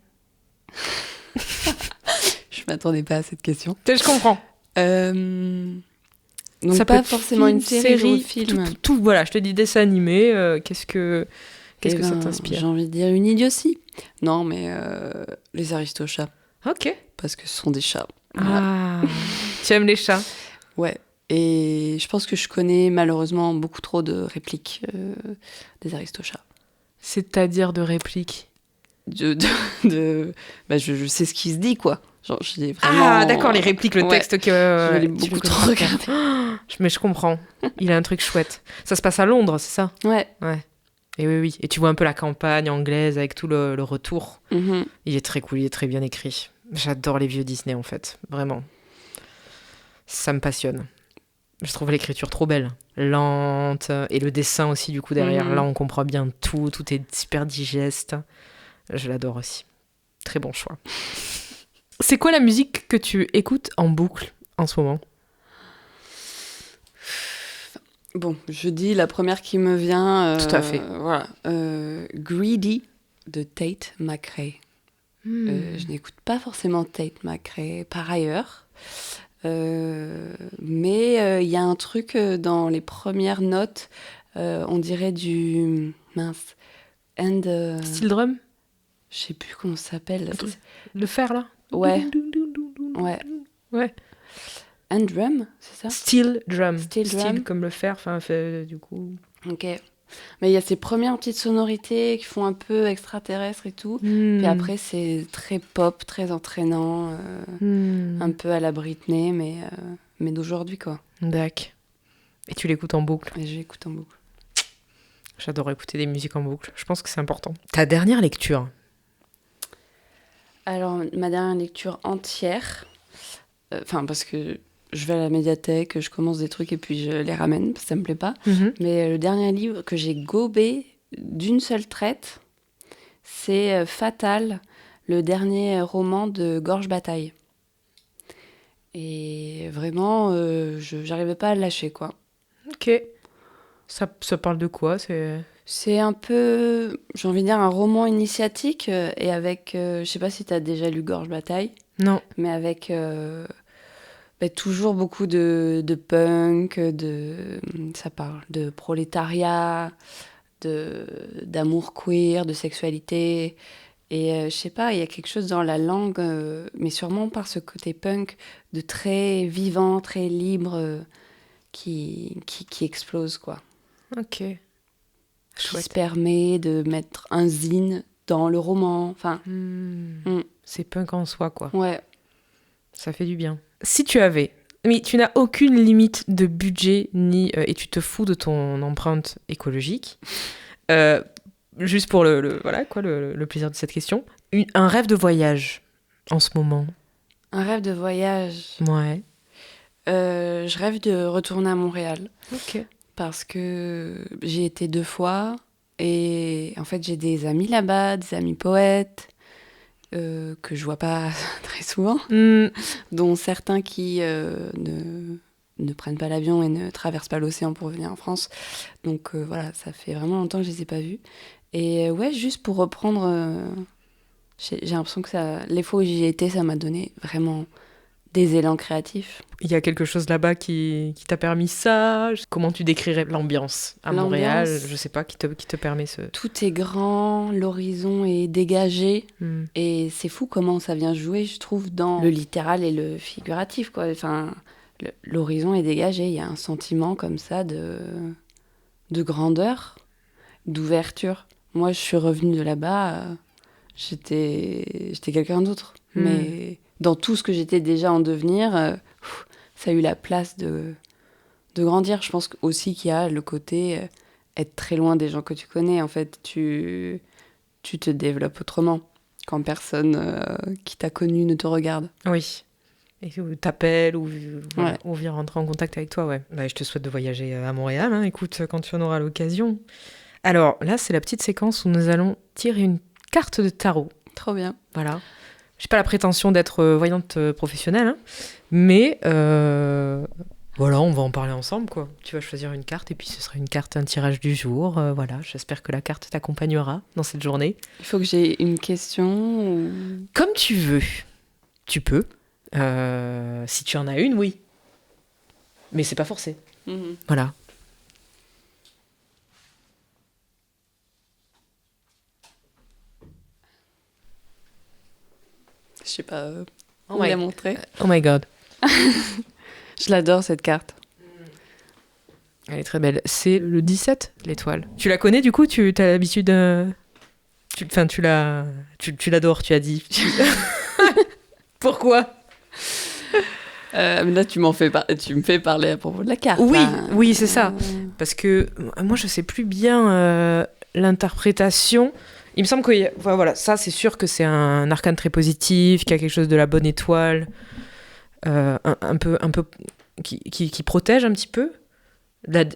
Je m'attendais pas à cette question. Je comprends. Donc ça pas forcément une série ou film. Tout, voilà, je te dis dessin animé, qu'est-ce que ça t'inspire? J'ai envie de dire une idiotie. Non, mais les Aristochats. Ok. Parce que ce sont des chats. Ah, tu aimes les chats? Ouais. Et je pense que je connais malheureusement beaucoup trop de répliques des Aristochats. C'est-à-dire de répliques? Bah, je sais ce qui se dit, quoi. Genre, je l'ai vraiment... Ah, d'accord, les répliques, le texte que... je l'ai beaucoup trop regardé. Mais je comprends. Il a un truc chouette. Ça se passe à Londres, c'est ça? Ouais. Et oui. Et tu vois un peu la campagne anglaise avec tout le retour. Il est très cool, il est très bien écrit. J'adore les vieux Disney, en fait. Vraiment. Ça me passionne. Je trouve l'écriture trop belle. Lente. Et le dessin aussi, du coup, derrière. Là, on comprend bien tout. Tout est super digeste. Je l'adore aussi. Très bon choix. C'est quoi la musique que tu écoutes en boucle en ce moment? Bon, je dis la première qui me vient. Tout à fait. Voilà. Greedy de Tate McRae. Je n'écoute pas forcément Tate McRae par ailleurs. Mais il y a un truc dans les premières notes, on dirait du... Mince. Steel drum? Je sais plus comment ça s'appelle. Le fer, là? Ouais. Ouais. Ouais. And drum, c'est ça? Steel drum. Steel drum. Steel comme le fer, enfin, du coup... Ok. Mais il y a ces premières petites sonorités qui font un peu extraterrestre et tout. Puis après, c'est très pop, très entraînant, un peu à la Britney, mais d'aujourd'hui, quoi. D'accord. Et tu l'écoutes en boucle? Et je l'écoute en boucle. J'adore écouter des musiques en boucle. Je pense que c'est important. Ta dernière lecture? Alors, ma dernière lecture entière, parce que je vais à la médiathèque, je commence des trucs et puis je les ramène, parce que ça me plaît pas. Mais le dernier livre que j'ai gobé d'une seule traite, c'est Fatal, le dernier roman de Gorge Bataille. Et vraiment, j'arrivais pas à le lâcher, quoi. Ok. Ça parle de quoi? C'est un peu, j'ai envie de dire, un roman initiatique et avec, je sais pas si tu as déjà lu Gorge Bataille. Non. Mais avec toujours beaucoup de punk, ça parle de prolétariat, d'amour queer, de sexualité. Et je sais pas, il y a quelque chose dans la langue, mais sûrement par ce côté punk, de très vivant, très libre, qui explose, quoi. Ok. Qui se permet de mettre un zine dans le roman. Enfin, C'est punk en soi, quoi. ouais. Ça fait du bien. Si tu avais... Mais tu n'as aucune limite de budget, et tu te fous de ton empreinte écologique. Juste pour le plaisir de cette question. Un rêve de voyage, en ce moment. Un rêve de voyage. Ouais. Je rêve de retourner à Montréal. Ok. Parce que j'y été 2 fois. Et en fait, j'ai des amis là-bas, des amis poètes, que je vois pas très souvent. Dont certains qui ne prennent pas l'avion et ne traversent pas l'océan pour venir en France. Donc voilà, ça fait vraiment longtemps que je les ai pas vus. Et ouais, juste pour reprendre... j'ai l'impression que les fois où j'y ai été, ça m'a donné vraiment... des élans créatifs. Il y a quelque chose là-bas qui t'a permis ça? Comment tu décrirais l'ambiance à Montréal? Je sais pas, qui te permet ce... Tout est grand, l'horizon est dégagé. Et c'est fou comment ça vient jouer, je trouve, dans le littéral et le figuratif, quoi. Enfin, l'horizon est dégagé. Il y a un sentiment comme ça de grandeur, d'ouverture. Moi, je suis revenue de là-bas, j'étais quelqu'un d'autre. Mais... dans tout ce que j'étais déjà en devenir, ça a eu la place de grandir. Je pense aussi qu'il y a le côté être très loin des gens que tu connais. En fait, tu te développes autrement quand personne qui t'a connu ne te regarde. Oui. Et t'appelle ou vient rentrer en contact avec toi, ouais. Bah, je te souhaite de voyager à Montréal, hein. Écoute, quand tu en auras l'occasion. Alors, là, c'est la petite séquence où nous allons tirer une carte de tarot. Trop bien. Voilà. J'ai pas la prétention d'être voyante professionnelle, hein, mais voilà, on va en parler ensemble, quoi. Tu vas choisir une carte et puis ce sera un tirage du jour. Voilà, j'espère que la carte t'accompagnera dans cette journée. Il faut que j'ai une question ou... Comme tu veux, tu peux. Si tu en as une, oui. Mais c'est pas forcé. Voilà. Je sais pas où la montrer. Oh my god. Je l'adore, cette carte. Elle est très belle. C'est le 17, l'étoile. Tu la connais, du coup? Tu as l'habitude... Tu l'adores, tu as dit. Pourquoi? Là, tu me fais parler à propos de la carte. Oui, oui, c'est ça. Parce que moi, je sais plus bien l'interprétation... Il me semble que voilà, ça, c'est sûr que c'est un arcane très positif, qu'il y a quelque chose de la bonne étoile, un peu qui protège un petit peu,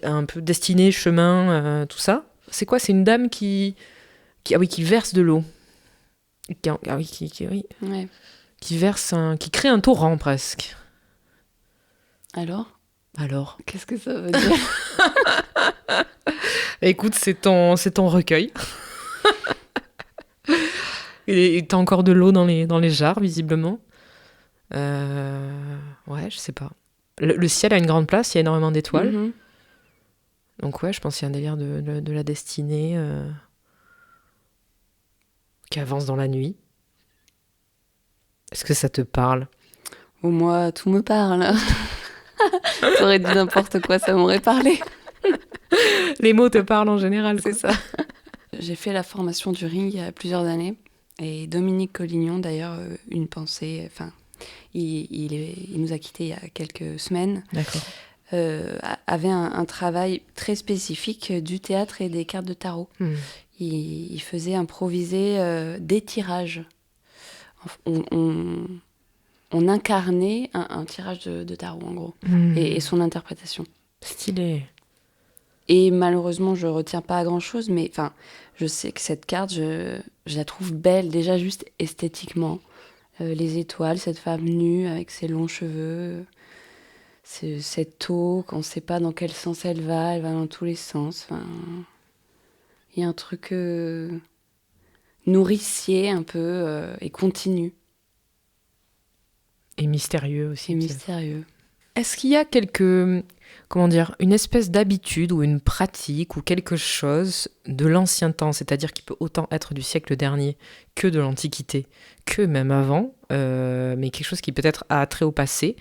un peu destinée, chemin, tout ça. C'est quoi? C'est une dame qui verse de l'eau. Oui. Ouais. qui crée un torrent presque. Alors, qu'est-ce que ça veut dire? Écoute, c'est ton recueil. Et t'as encore de l'eau dans les jarres, visiblement. Ouais, je sais pas. Le ciel a une grande place, il y a énormément d'étoiles. Mhm. Donc ouais, je pense qu'il y a un délire de la destinée qui avance dans la nuit. Est-ce que ça te parle? Oh, moi, tout me parle. T'aurais dit n'importe quoi, ça m'aurait parlé. Les mots te parlent en général, quoi. C'est ça. J'ai fait la formation du ring il y a plusieurs années. Et Dominique Collignon, d'ailleurs, une pensée... Enfin, il nous a quittés il y a quelques semaines. D'accord. Avait un travail très spécifique du théâtre et des cartes de tarot. Il faisait improviser des tirages. On incarnait un tirage de tarot, en gros, et son interprétation. Stylé. Et malheureusement, je retiens pas grand-chose, mais enfin, je sais que cette carte, je la trouve belle, déjà juste esthétiquement. Les étoiles, cette femme nue avec ses longs cheveux, cette eau, qu'on ne sait pas dans quel sens elle va dans tous les sens. Enfin, il y a un truc nourricier un peu et continu. Et mystérieux aussi. C'est mystérieux. Est-ce qu'il y a une espèce d'habitude ou une pratique ou quelque chose de l'ancien temps, c'est-à-dire qui peut autant être du siècle dernier que de l'Antiquité, que même avant, mais quelque chose qui peut-être a trait au passé,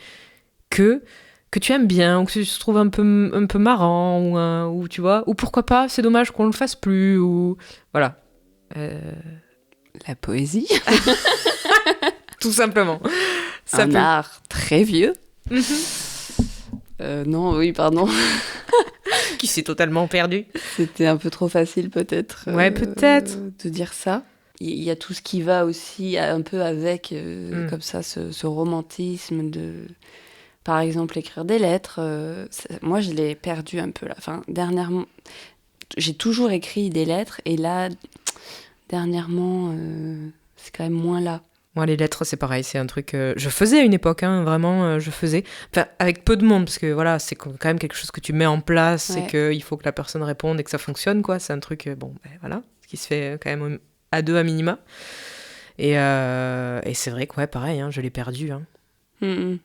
que tu aimes bien, ou que tu trouves un peu marrant, ou tu vois, ou pourquoi pas, c'est dommage qu'on le fasse plus, ou voilà. La poésie. Tout simplement. Ça Un art très vieux. Non, oui, pardon. Qui s'est totalement perdu. C'était un peu trop facile, peut-être. Ouais, peut-être. De dire ça. Il y a tout ce qui va aussi un peu avec, comme ça, ce romantisme de... Par exemple, écrire des lettres. Moi, je l'ai perdu un peu, là. Enfin, dernièrement... J'ai toujours écrit des lettres, et là, dernièrement, c'est quand même moins là. Moi, les lettres, c'est pareil, c'est un truc... je faisais à une époque, hein, vraiment, je faisais. Enfin, avec peu de monde, parce que voilà, c'est quand même quelque chose que tu mets en place, Ouais. et qu'il faut que la personne réponde et que ça fonctionne, quoi. C'est un truc, voilà, qui se fait quand même à deux à minima. Et c'est vrai que, ouais, pareil, hein, je l'ai perdu. Hein. Mm-mm.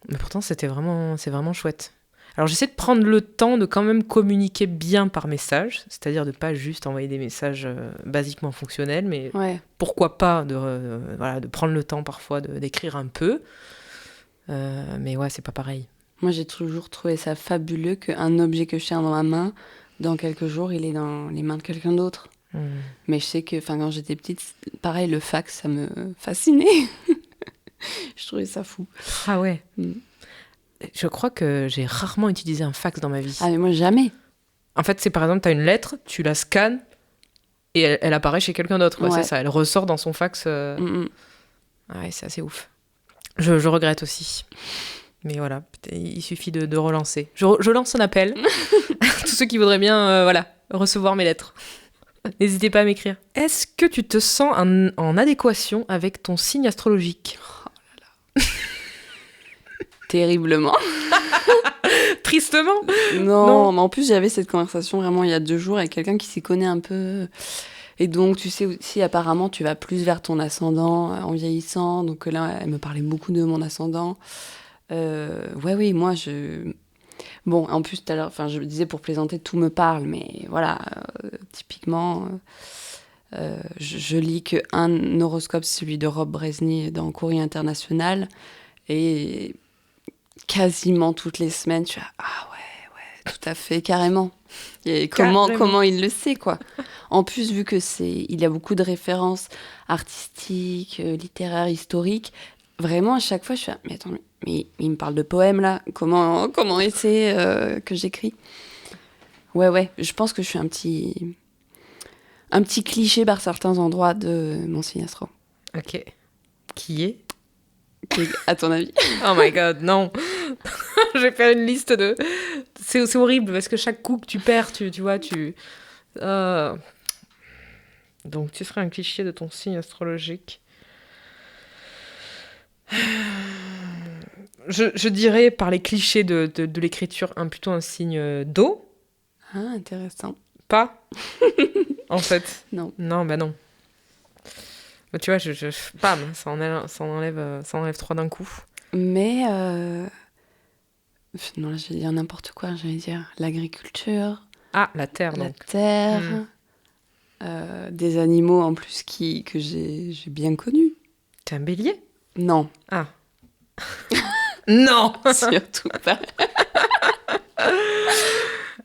Mais pourtant, c'est vraiment chouette. Alors, j'essaie de prendre le temps de quand même communiquer bien par message, c'est-à-dire de pas juste envoyer des messages basiquement fonctionnels, mais Ouais. pourquoi pas de prendre le temps parfois d'écrire un peu. Mais ouais, c'est pas pareil. Moi, j'ai toujours trouvé ça fabuleux qu'un objet que je tiens dans ma main, dans quelques jours, il est dans les mains de quelqu'un d'autre. Mais je sais que quand j'étais petite, pareil, le fax, ça me fascinait. Je trouvais ça fou. Ah ouais. Je crois que j'ai rarement utilisé un fax dans ma vie. Ah, mais moi, jamais. En fait, c'est par exemple, tu as une lettre, tu la scannes et elle apparaît chez quelqu'un d'autre. Ouais. C'est ça, elle ressort dans son fax. Ouais, c'est assez ouf. Je regrette aussi. Mais voilà, il suffit de relancer. Je lance un appel. Tous ceux qui voudraient bien recevoir mes lettres. N'hésitez pas à m'écrire. Est-ce que tu te sens en adéquation avec ton signe astrologique ? Oh là là. Terriblement. Tristement ? Non, mais en plus, j'avais cette conversation vraiment il y a 2 jours avec quelqu'un qui s'y connaît un peu. Et donc, tu sais aussi, apparemment, tu vas plus vers ton ascendant en vieillissant. Donc là, elle me parlait beaucoup de mon ascendant. Oui, moi, Bon, en plus, tout à l'heure, je me disais pour plaisanter, tout me parle. Mais voilà, typiquement, je lis qu'un horoscope, c'est celui de Rob Brezny dans Courrier International. Et quasiment toutes les semaines, je suis là, ah ouais, tout à fait, carrément. Et comment il le sait, quoi. En plus, vu que il y a beaucoup de références artistiques, littéraires, historiques, vraiment, à chaque fois, je suis là, mais attends, mais il me parle de poèmes, là. Comment il sait que j'écris ? Ouais, je pense que je suis un petit cliché par certains endroits de mon signe astro. Ok. Qui est ? À ton avis ? Oh my god, non. Je vais faire une liste de... C'est horrible, parce que chaque coup que tu perds, tu vois, Donc, tu serais un cliché de ton signe astrologique. Je dirais, par les clichés de l'écriture, plutôt un signe d'eau. Ah, intéressant. Pas en fait. Non. Non, bah non. Bah, tu vois, bam, ça enlève 3 d'un coup. Mais... Non, là, je vais dire n'importe quoi. Je vais dire l'agriculture. Ah, la terre, La donc. terre. Des animaux, en plus, que j'ai bien connus. T'es un bélier? Non. Ah. Non. Surtout pas.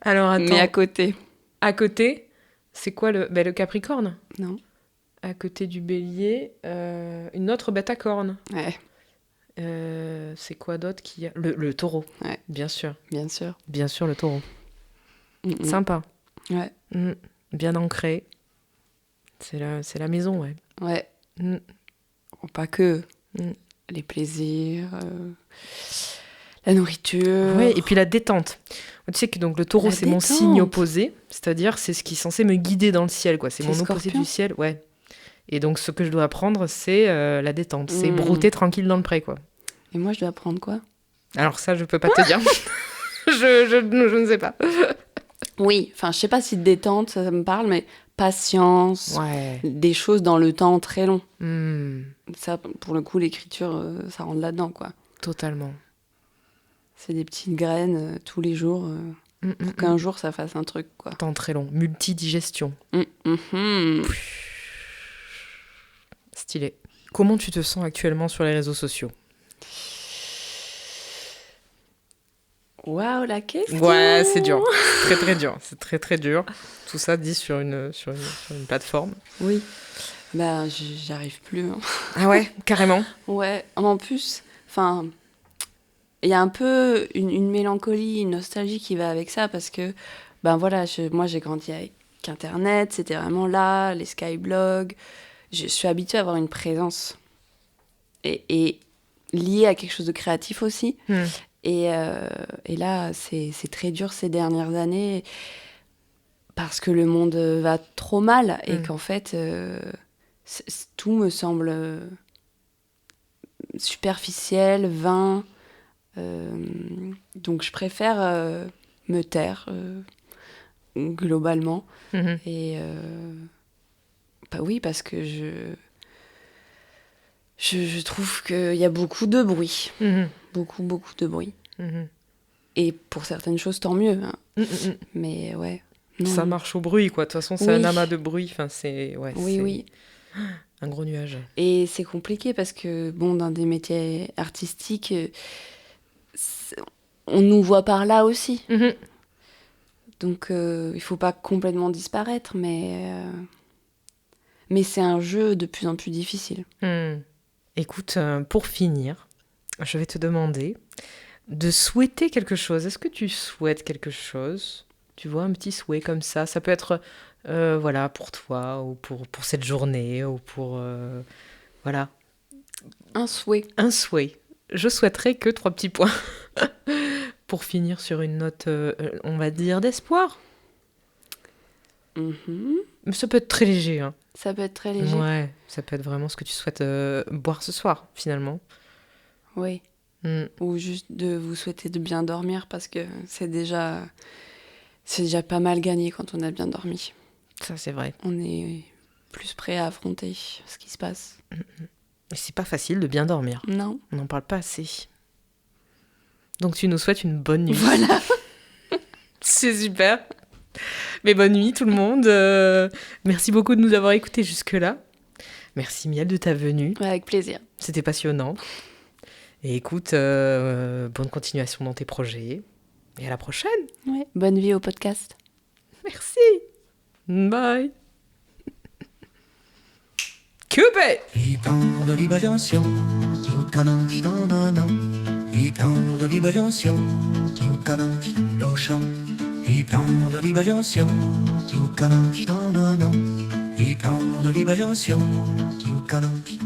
Alors, attends. Mais à côté. À côté, c'est quoi le Capricorne? Non. À côté du bélier, une autre bête à cornes. Ouais, C'est quoi d'autre qu'il y a? Le taureau. Ouais. Bien sûr. bien sûr. Bien sûr, le taureau. Mm-mm. Sympa. Ouais. Bien ancré. C'est la maison, ouais. Ouais. Mm. Bon, pas que. Les plaisirs, la nourriture. Ouais, et puis la détente. Tu sais que donc le taureau, La c'est mon détente. signe opposé. C'est-à-dire, c'est ce qui est censé me guider dans le ciel, quoi. C'est C'est mon opposé Scorpion. du ciel, ouais. Et donc, ce que je dois apprendre, c'est la détente. C'est Mm. brouter tranquille dans le pré, quoi. Et moi, je dois apprendre quoi? Alors ça, je peux pas te dire. je ne sais pas. Oui, enfin, je sais pas si détente, ça me parle, mais patience, Ouais. des choses dans le temps très long. Hmm, Ça, pour le coup, l'écriture, ça rentre là-dedans, quoi. totalement. C'est des petites graines tous les jours pour qu'un jour, ça fasse un truc, quoi. Temps très long. Multidigestion. Mhm. Stylé. Comment tu te sens actuellement sur les réseaux sociaux? Waouh, la question. Ouais, c'est dur. Très très dur. C'est très très dur. Tout ça dit sur une plateforme. Oui. Bah, j'arrive plus. Hein. Ah ouais, carrément. Ouais. En plus, enfin, il y a un peu une mélancolie, une nostalgie qui va avec ça parce que, ben voilà, moi j'ai grandi avec Internet, c'était vraiment là, les skyblogs. Je suis habituée à avoir une présence et liée à quelque chose de créatif aussi. Et là, c'est très dur ces dernières années parce que le monde va trop mal et qu'en fait, tout me semble superficiel, vain. Donc je préfère me taire globalement. Et bah oui, parce que je trouve qu'il y a beaucoup de bruit. Beaucoup de bruit. Et pour certaines choses, tant mieux. Hein. Mais ouais. Non. Ça marche au bruit, quoi. De toute façon, c'est un amas de bruit. Enfin, c'est... Ouais, oui. Un gros nuage. Et c'est compliqué parce que, bon, dans des métiers artistiques, on nous voit par là aussi. Donc, il faut pas complètement disparaître, mais c'est un jeu de plus en plus difficile. Écoute, pour finir, je vais te demander de souhaiter quelque chose. Est-ce que tu souhaites quelque chose? Tu vois, un petit souhait comme ça. Ça peut être, voilà, pour toi, ou pour cette journée, ou pour... voilà. Un souhait. Un souhait. Je souhaiterais que 3 petits points. Pour finir sur une note, on va dire, d'espoir. Mais ça peut être très léger. Hein. Ça peut être très léger. Ouais, ça peut être vraiment ce que tu souhaites boire ce soir, finalement. Oui. Ou juste de vous souhaiter de bien dormir parce que c'est déjà pas mal gagné quand on a bien dormi. Ça, c'est vrai. On est plus prêt à affronter ce qui se passe. Et c'est pas facile de bien dormir. Non. On n'en parle pas assez. Donc tu nous souhaites une bonne nuit. Voilà. C'est super. Mais bonne nuit tout le monde. Merci beaucoup de nous avoir écoutés jusque-là. Merci Miel de ta venue. Ouais, avec plaisir. C'était passionnant. Et écoute, bonne continuation dans tes projets. Et à la prochaine. Ouais. Bonne vie au podcast. Merci. Bye. Cupid! Il temps de libération, tout canon qui dans il temps de libération, tout canon qui dans il temps de libération, tout canon qui dans il temps de libération, tout canon qui